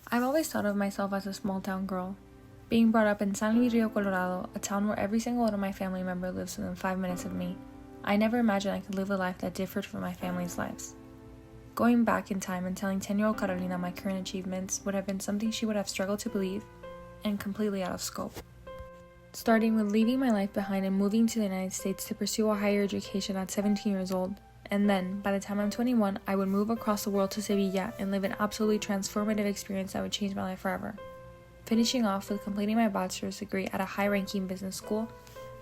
I've always thought of myself as a small town girl. Being brought up in San Luis Rio, Colorado, a town where every single one of my family member lives within 5 minutes of me, I never imagined I could live a life that differed from my family's lives. Going back in time and telling 10-year-old Carolina my current achievements would have been something she would have struggled to believe and completely out of scope. Starting with leaving my life behind and moving to the United States to pursue a higher education at 17 years old, and then, by the time I'm 21, I would move across the world to Sevilla and live an absolutely transformative experience that would change my life forever. Finishing off with completing my bachelor's degree at a high-ranking business school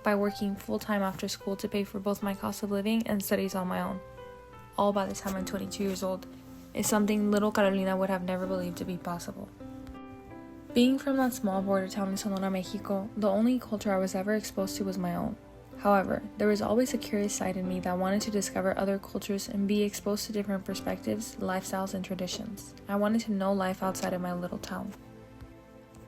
by working full-time after school to pay for both my cost of living and studies on my own, all by the time I'm 22 years old, is something little Carolina would have never believed to be possible. Being from that small border town in Sonora, Mexico, the only culture I was ever exposed to was my own. However, there was always a curious side in me that wanted to discover other cultures and be exposed to different perspectives, lifestyles, and traditions. I wanted to know life outside of my little town.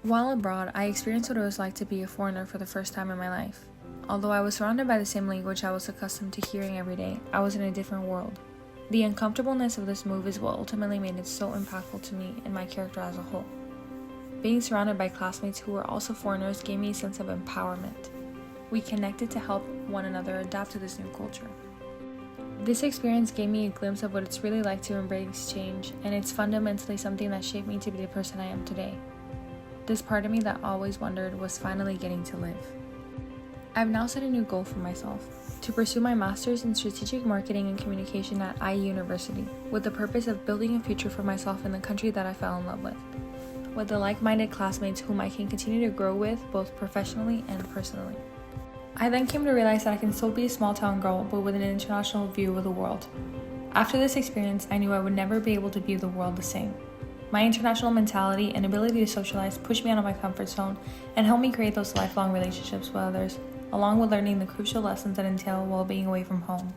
While abroad, I experienced what it was like to be a foreigner for the first time in my life. Although I was surrounded by the same language I was accustomed to hearing every day, I was in a different world. The uncomfortableness of this move is what ultimately made it so impactful to me and my character as a whole. Being surrounded by classmates who were also foreigners gave me a sense of empowerment. We connected to help one another adapt to this new culture. This experience gave me a glimpse of what it's really like to embrace change, and it's fundamentally something that shaped me to be the person I am today. This part of me that always wondered was finally getting to live. I've now set a new goal for myself, to pursue my master's in strategic marketing and communication at IE University, with the purpose of building a future for myself in the country that I fell in love with the like-minded classmates whom I can continue to grow with both professionally and personally. I then came to realize that I can still be a small town girl, but with an international view of the world. After this experience, I knew I would never be able to view the world the same. My international mentality and ability to socialize pushed me out of my comfort zone and helped me create those lifelong relationships with others, along with learning the crucial lessons that entail while being away from home.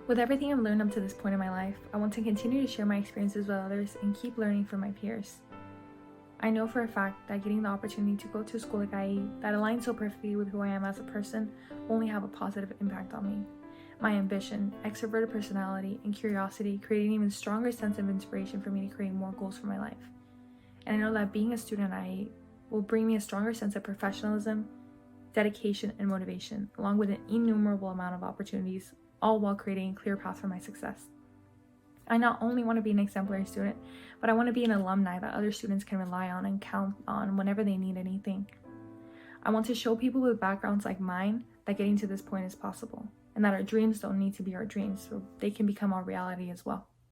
With everything I've learned up to this point in my life, I want to continue to share my experiences with others and keep learning from my peers. I know for a fact that getting the opportunity to go to a school like IE that aligns so perfectly with who I am as a person will only have a positive impact on me. My ambition, extroverted personality, and curiosity create an even stronger sense of inspiration for me to create more goals for my life. And I know that being a student at IE will bring me a stronger sense of professionalism, dedication, and motivation, along with an innumerable amount of opportunities, all while creating a clear path for my success. I not only want to be an exemplary student, but I want to be an alumni that other students can rely on and count on whenever they need anything. I want to show people with backgrounds like mine that getting to this point is possible, and that our dreams don't need to be our dreams, so they can become our reality as well.